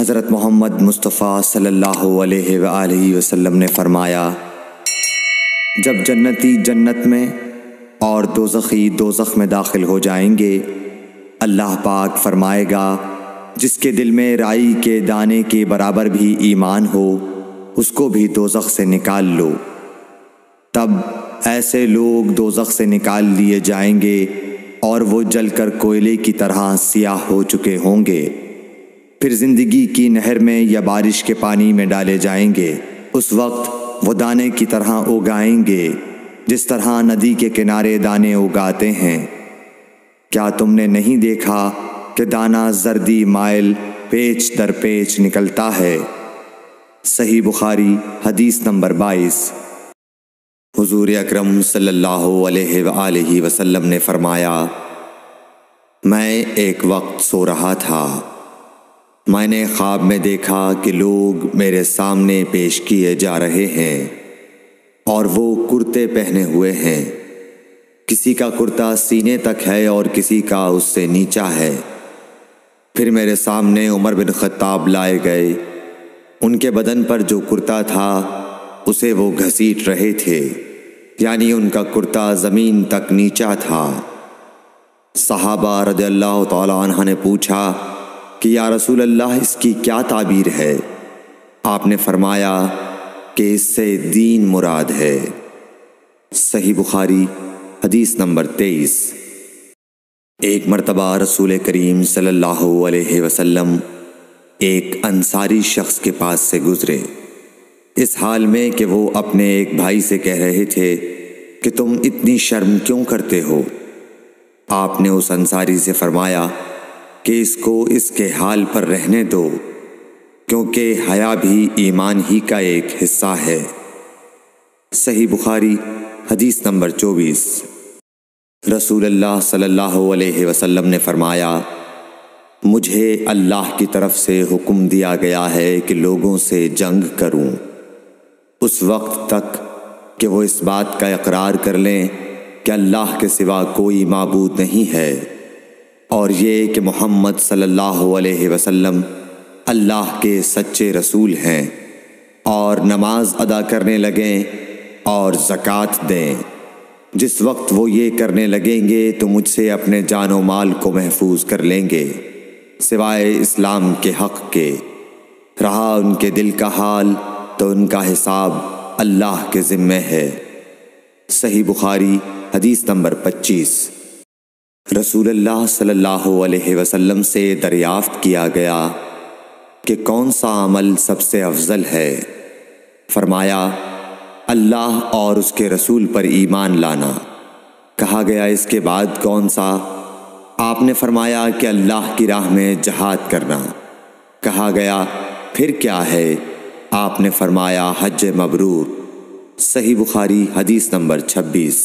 حضرت محمد مصطفیٰ صلی اللہ علیہ وآلہ وسلم نے فرمایا، جب جنتی جنت میں اور دوزخی دوزخ میں داخل ہو جائیں گے، اللہ پاک فرمائے گا جس کے دل میں رائی کے دانے کے برابر بھی ایمان ہو اس کو بھی دوزخ سے نکال لو۔ تب ایسے لوگ دوزخ سے نکال لیے جائیں گے اور وہ جل کر کوئلے کی طرح سیاہ ہو چکے ہوں گے، پھر زندگی کی نہر میں یا بارش کے پانی میں ڈالے جائیں گے۔ اس وقت وہ دانے کی طرح اگائیں گے جس طرح ندی کے کنارے دانے اگاتے ہیں۔ کیا تم نے نہیں دیکھا کہ دانہ زردی مائل پیچ در پیچ نکلتا ہے؟ صحیح بخاری حدیث نمبر 22۔ حضور اکرم صلی اللہ علیہ وآلہ وسلم نے فرمایا، میں ایک وقت سو رہا تھا، میں نے خواب میں دیکھا کہ لوگ میرے سامنے پیش کیے جا رہے ہیں اور وہ کرتے پہنے ہوئے ہیں، کسی کا کرتا سینے تک ہے اور کسی کا اس سے نیچا ہے۔ پھر میرے سامنے عمر بن خطاب لائے گئے، ان کے بدن پر جو کرتا تھا اسے وہ گھسیٹ رہے تھے، یعنی ان کا کرتا زمین تک نیچا تھا۔ صحابہ رضی اللہ تعالی عنہ نے پوچھا کہ یا رسول اللہ اس کی کیا تعبیر ہے؟ آپ نے فرمایا کہ اس سے دین مراد ہے۔ صحیح بخاری حدیث نمبر 23۔ ایک مرتبہ رسول کریم صلی اللہ علیہ وسلم ایک انصاری شخص کے پاس سے گزرے، اس حال میں کہ وہ اپنے ایک بھائی سے کہہ رہے تھے کہ تم اتنی شرم کیوں کرتے ہو؟ آپ نے اس انصاری سے فرمایا کہ اس کو اس کے حال پر رہنے دو، کیونکہ حیا بھی ایمان ہی کا ایک حصہ ہے۔ صحیح بخاری حدیث نمبر 24۔ رسول اللہ صلی اللہ علیہ وسلم نے فرمایا، مجھے اللہ کی طرف سے حکم دیا گیا ہے کہ لوگوں سے جنگ کروں اس وقت تک کہ وہ اس بات کا اقرار کر لیں کہ اللہ کے سوا کوئی معبود نہیں ہے، اور یہ کہ محمد صلی اللہ علیہ وسلم اللہ کے سچے رسول ہیں، اور نماز ادا کرنے لگیں اور زکوٰۃ دیں۔ جس وقت وہ یہ کرنے لگیں گے تو مجھ سے اپنے جان و مال کو محفوظ کر لیں گے سوائے اسلام کے حق کے۔ رہا ان کے دل کا حال تو ان کا حساب اللہ کے ذمہ ہے۔ صحیح بخاری حدیث نمبر 25۔ رسول اللہ صلی اللہ علیہ وسلم سے دریافت کیا گیا کہ کون سا عمل سب سے افضل ہے؟ فرمایا، اللہ اور اس کے رسول پر ایمان لانا۔ کہا گیا اس کے بعد کون سا؟ آپ نے فرمایا کہ اللہ کی راہ میں جہاد کرنا۔ کہا گیا پھر کیا ہے؟ آپ نے فرمایا حج مبرور۔ صحیح بخاری حدیث نمبر 26۔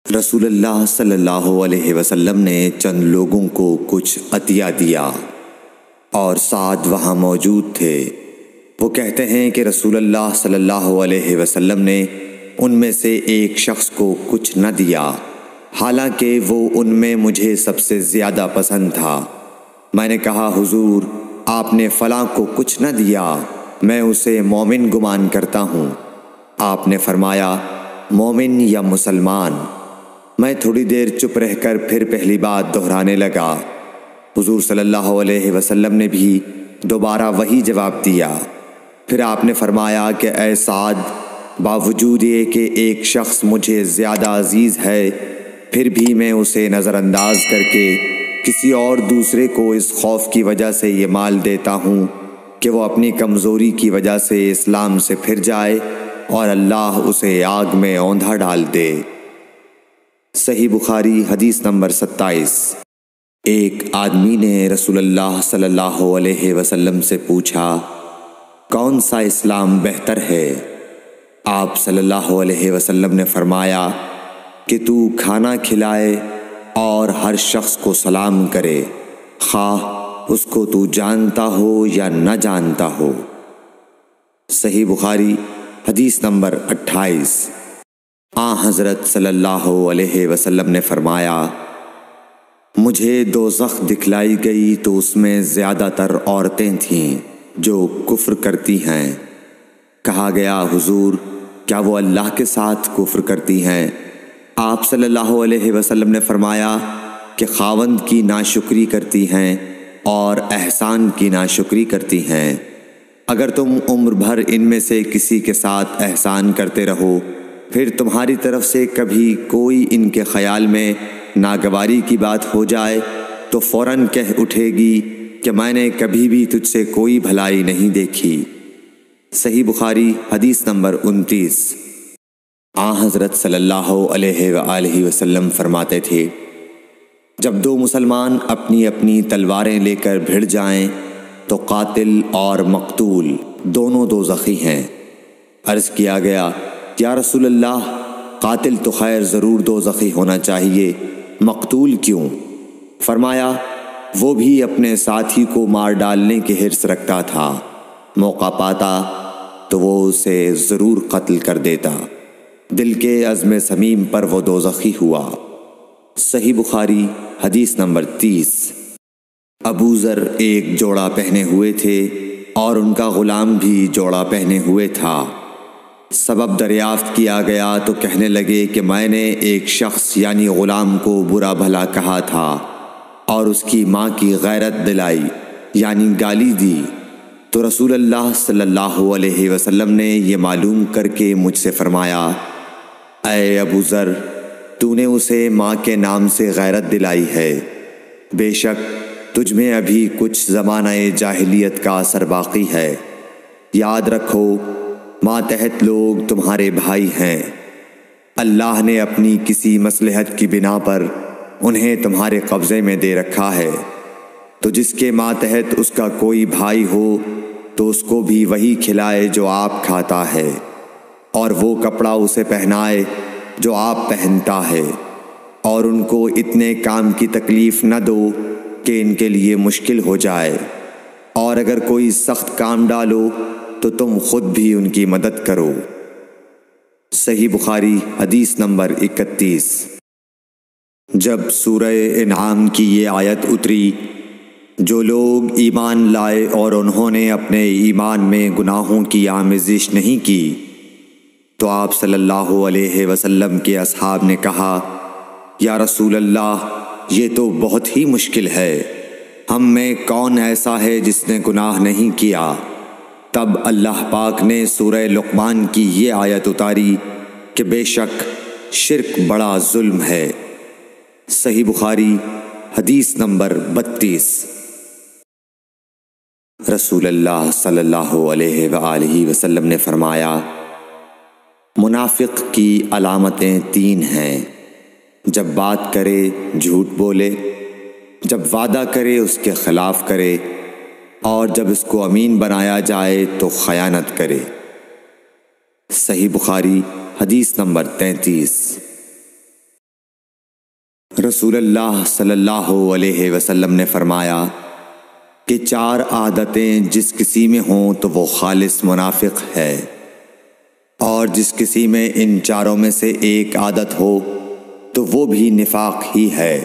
رسول اللہ صلی اللہ علیہ وسلم نے چند لوگوں کو کچھ عطیہ دیا اور سعد وہاں موجود تھے۔ وہ کہتے ہیں کہ رسول اللہ صلی اللہ علیہ وسلم نے ان میں سے ایک شخص کو کچھ نہ دیا، حالانکہ وہ ان میں مجھے سب سے زیادہ پسند تھا۔ میں نے کہا حضور آپ نے فلاں کو کچھ نہ دیا، میں اسے مومن گمان کرتا ہوں۔ آپ نے فرمایا مومن یا مسلمان؟ میں تھوڑی دیر چپ رہ کر پھر پہلی بات دہرانے لگا۔ حضور صلی اللہ علیہ وسلم نے بھی دوبارہ وہی جواب دیا۔ پھر آپ نے فرمایا کہ اے سعد، باوجود یہ کہ ایک شخص مجھے زیادہ عزیز ہے، پھر بھی میں اسے نظر انداز کر کے کسی اور دوسرے کو اس خوف کی وجہ سے یہ مال دیتا ہوں کہ وہ اپنی کمزوری کی وجہ سے اسلام سے پھر جائے اور اللہ اسے آگ میں اوندھا ڈال دے۔ صحیح بخاری حدیث نمبر 27۔ ایک آدمی نے رسول اللہ صلی اللہ علیہ وسلم سے پوچھا، کون سا اسلام بہتر ہے؟ آپ صلی اللہ علیہ وسلم نے فرمایا کہ تو کھانا کھلائے اور ہر شخص کو سلام کرے، خواہ اس کو تو جانتا ہو یا نہ جانتا ہو۔ صحیح بخاری حدیث نمبر 28۔ حضرت صلی اللہ علیہ وسلم نے فرمایا، مجھے دوزخ دکھلائی گئی تو اس میں زیادہ تر عورتیں تھیں جو کفر کرتی ہیں۔ کہا گیا حضور کیا وہ اللہ کے ساتھ کفر کرتی ہیں؟ آپ صلی اللہ علیہ وسلم نے فرمایا کہ خاوند کی ناشکری کرتی ہیں اور احسان کی ناشکری کرتی ہیں۔ اگر تم عمر بھر ان میں سے کسی کے ساتھ احسان کرتے رہو، پھر تمہاری طرف سے کبھی کوئی ان کے خیال میں ناگواری کی بات ہو جائے تو فوراً کہہ اٹھے گی کہ میں نے کبھی بھی تجھ سے کوئی بھلائی نہیں دیکھی۔ صحیح بخاری حدیث نمبر 29۔ حضرت صلی اللہ علیہ وآلہ وسلم فرماتے تھے جب دو مسلمان اپنی اپنی تلواریں لے کر بھڑ جائیں تو قاتل اور مقتول دونوں دوزخی ہیں۔ عرض کیا گیا یا رسول اللہ قاتل تو خیر ضرور دوزخی ہونا چاہیے، مقتول کیوں؟ فرمایا وہ بھی اپنے ساتھی کو مار ڈالنے کی حرص رکھتا تھا، موقع پاتا تو وہ اسے ضرور قتل کر دیتا، دل کے عزم صمیم پر وہ دوزخی ہوا۔ صحیح بخاری حدیث نمبر 30۔ ابو ذر ایک جوڑا پہنے ہوئے تھے اور ان کا غلام بھی جوڑا پہنے ہوئے تھا۔ سبب دریافت کیا گیا تو کہنے لگے کہ میں نے ایک شخص یعنی غلام کو برا بھلا کہا تھا اور اس کی ماں کی غیرت دلائی یعنی گالی دی، تو رسول اللہ صلی اللہ علیہ وسلم نے یہ معلوم کر کے مجھ سے فرمایا اے ابو ذر تو نے اسے ماں کے نام سے غیرت دلائی ہے، بے شک تجھ میں ابھی کچھ زمانہ جاہلیت کا اثر باقی ہے، یاد رکھو ماتحت لوگ تمہارے بھائی ہیں، اللہ نے اپنی کسی مصلحت کی بنا پر انہیں تمہارے قبضے میں دے رکھا ہے، تو جس کے ماتحت اس کا کوئی بھائی ہو تو اس کو بھی وہی کھلائے جو آپ کھاتا ہے، اور وہ کپڑا اسے پہنائے جو آپ پہنتا ہے، اور ان کو اتنے کام کی تکلیف نہ دو کہ ان کے لیے مشکل ہو جائے، اور اگر کوئی سخت کام ڈالو تو تم خود بھی ان کی مدد کرو۔ صحیح بخاری حدیث نمبر 31۔ جب سورہ انعام کی یہ آیت اتری جو لوگ ایمان لائے اور انہوں نے اپنے ایمان میں گناہوں کی آمیزش نہیں کی، تو آپ صلی اللہ علیہ وسلم کے اصحاب نے کہا یا رسول اللہ یہ تو بہت ہی مشکل ہے، ہم میں کون ایسا ہے جس نے گناہ نہیں کیا؟ تب اللہ پاک نے سورہ لقمان کی یہ آیت اتاری کہ بے شک شرک بڑا ظلم ہے۔ صحیح بخاری حدیث نمبر 32۔ رسول اللہ صلی اللہ علیہ وآلہ وسلم نے فرمایا منافق کی علامتیں 3 ہیں، جب بات کرے جھوٹ بولے، جب وعدہ کرے اس کے خلاف کرے، اور جب اس کو امین بنایا جائے تو خیانت کرے۔ صحیح بخاری حدیث نمبر 33۔ رسول اللہ صلی اللہ علیہ وسلم نے فرمایا کہ 4 عادتیں جس کسی میں ہوں تو وہ خالص منافق ہے، اور جس کسی میں ان 4 میں سے ایک عادت ہو تو وہ بھی نفاق ہی ہے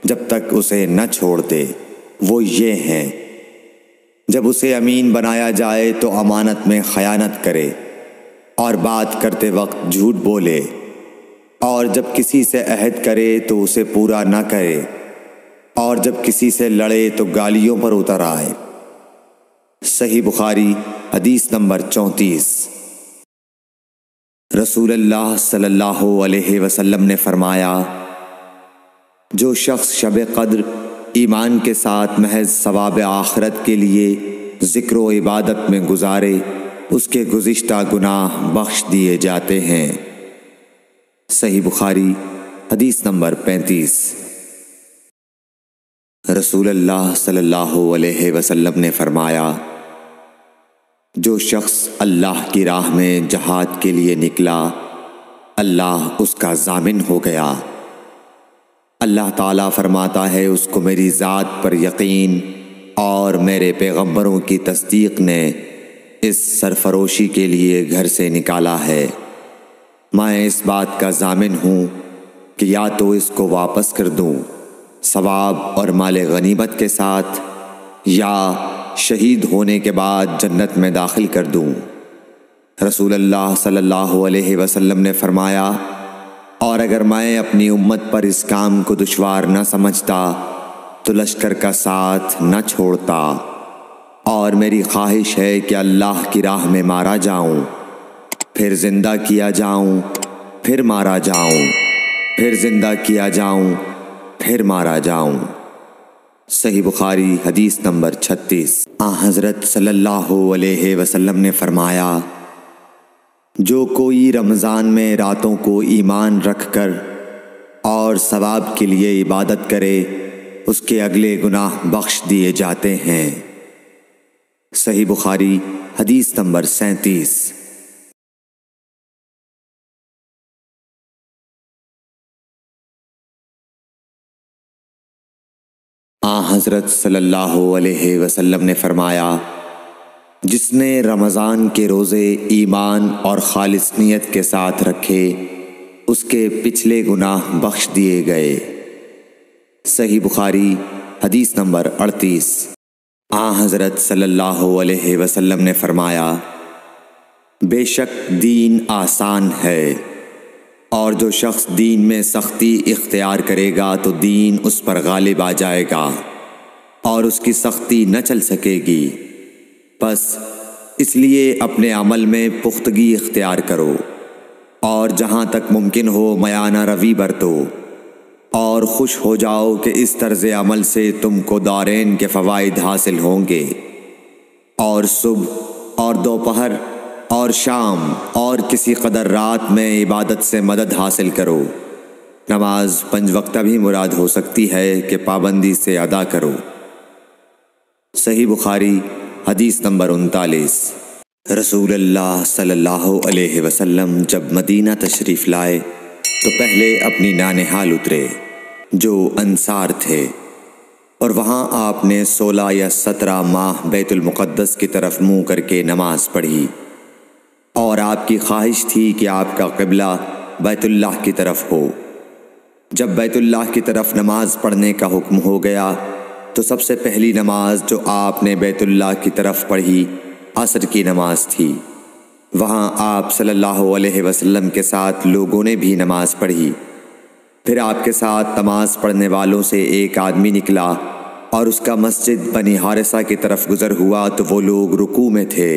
جب تک اسے نہ چھوڑ دے۔ وہ یہ ہیں جب اسے امین بنایا جائے تو امانت میں خیانت کرے اور بات کرتے وقت جھوٹ بولے، اور جب کسی سے عہد کرے تو اسے پورا نہ کرے، اور جب کسی سے لڑے تو گالیوں پر اتر آئے۔ صحیح بخاری حدیث نمبر 34۔ رسول اللہ صلی اللہ علیہ وسلم نے فرمایا جو شخص شب قدر ایمان کے ساتھ محض ثواب آخرت کے لیے ذکر و عبادت میں گزارے اس کے گزشتہ گناہ بخش دیے جاتے ہیں۔ صحیح بخاری حدیث نمبر 35۔ رسول اللہ صلی اللہ علیہ وسلم نے فرمایا جو شخص اللہ کی راہ میں جہاد کے لیے نکلا اللہ اس کا ضامن ہو گیا۔ اللہ تعالیٰ فرماتا ہے اس کو میری ذات پر یقین اور میرے پیغمبروں کی تصدیق نے اس سرفروشی کے لیے گھر سے نکالا ہے، میں اس بات کا ضامن ہوں کہ یا تو اس کو واپس کر دوں ثواب اور مال غنیمت کے ساتھ، یا شہید ہونے کے بعد جنت میں داخل کر دوں۔ رسول اللہ صلی اللہ علیہ وسلم نے فرمایا، اور اگر میں اپنی امت پر اس کام کو دشوار نہ سمجھتا تو لشکر کا ساتھ نہ چھوڑتا، اور میری خواہش ہے کہ اللہ کی راہ میں مارا جاؤں، پھر زندہ کیا جاؤں، پھر مارا جاؤں، پھر زندہ کیا جاؤں، پھر مارا جاؤں۔ صحیح بخاری حدیث نمبر 36۔ حضرت صلی اللہ علیہ وسلم نے فرمایا، جو کوئی رمضان میں راتوں کو ایمان رکھ کر اور ثواب کے لیے عبادت کرے، اس کے اگلے گناہ بخش دیے جاتے ہیں۔ صحیح بخاری حدیث نمبر 37۔ حضرت صلی اللہ علیہ وسلم نے فرمایا، جس نے رمضان کے روزے ایمان اور خالص نیت کے ساتھ رکھے، اس کے پچھلے گناہ بخش دیے گئے۔ صحیح بخاری حدیث نمبر 38۔ حضرت صلی اللہ علیہ وسلم نے فرمایا، بے شک دین آسان ہے، اور جو شخص دین میں سختی اختیار کرے گا تو دین اس پر غالب آ جائے گا اور اس کی سختی نہ چل سکے گی۔ بس اس لیے اپنے عمل میں پختگی اختیار کرو، اور جہاں تک ممکن ہو میانہ روی برتو، اور خوش ہو جاؤ کہ اس طرز عمل سے تم کو دارین کے فوائد حاصل ہوں گے، اور صبح اور دوپہر اور شام اور کسی قدر رات میں عبادت سے مدد حاصل کرو۔ نماز 5 وقت بھی مراد ہو سکتی ہے کہ پابندی سے ادا کرو۔ صحیح بخاری حدیث نمبر 39۔ رسول اللہ صلی اللہ علیہ وسلم جب مدینہ تشریف لائے تو پہلے اپنی نانہال اترے جو انصار تھے، اور وہاں آپ نے 16 یا 17 ماہ بیت المقدس کی طرف منہ کر کے نماز پڑھی، اور آپ کی خواہش تھی کہ آپ کا قبلہ بیت اللہ کی طرف ہو۔ جب بیت اللہ کی طرف نماز پڑھنے کا حکم ہو گیا تو سب سے پہلی نماز جو آپ نے بیت اللہ کی طرف پڑھی عصر کی نماز تھی۔ وہاں آپ صلی اللہ علیہ وسلم کے ساتھ لوگوں نے بھی نماز پڑھی۔ پھر آپ کے ساتھ نماز پڑھنے والوں سے ایک آدمی نکلا اور اس کا مسجد بنی حارثہ کی طرف گزر ہوا تو وہ لوگ رکوع میں تھے۔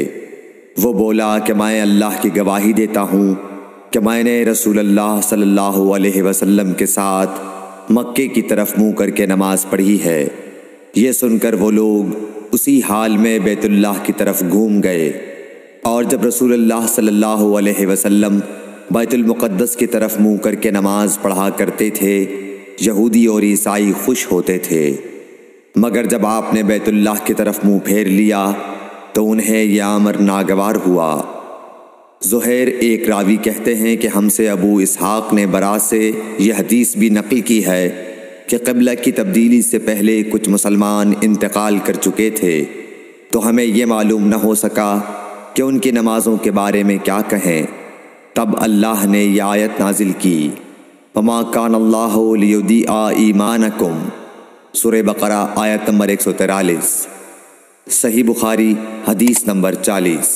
وہ بولا کہ میں اللہ کی گواہی دیتا ہوں کہ میں نے رسول اللہ صلی اللہ علیہ وسلم کے ساتھ مکے کی طرف منہ کر کے نماز پڑھی ہے۔ یہ سن کر وہ لوگ اسی حال میں بیت اللہ کی طرف گھوم گئے، اور جب رسول اللہ صلی اللہ علیہ وسلم بیت المقدس کی طرف منہ کر کے نماز پڑھا کرتے تھے، یہودی اور عیسائی خوش ہوتے تھے، مگر جب آپ نے بیت اللہ کی طرف منہ پھیر لیا تو انہیں یہ امر ناگوار ہوا۔ زہیر ایک راوی کہتے ہیں کہ ہم سے ابو اسحاق نے برا سے یہ حدیث بھی نقل کی ہے کہ قبلہ کی تبدیلی سے پہلے کچھ مسلمان انتقال کر چکے تھے، تو ہمیں یہ معلوم نہ ہو سکا کہ ان کی نمازوں کے بارے میں کیا کہیں۔ تب اللہ نے یہ آیت نازل کی، وَمَا كَانَ اللَّهُ لِيُضِيعَ إِيمَانَكُمْ، سورہ بقرہ آیت نمبر 143۔ صحیح بخاری حدیث نمبر 40۔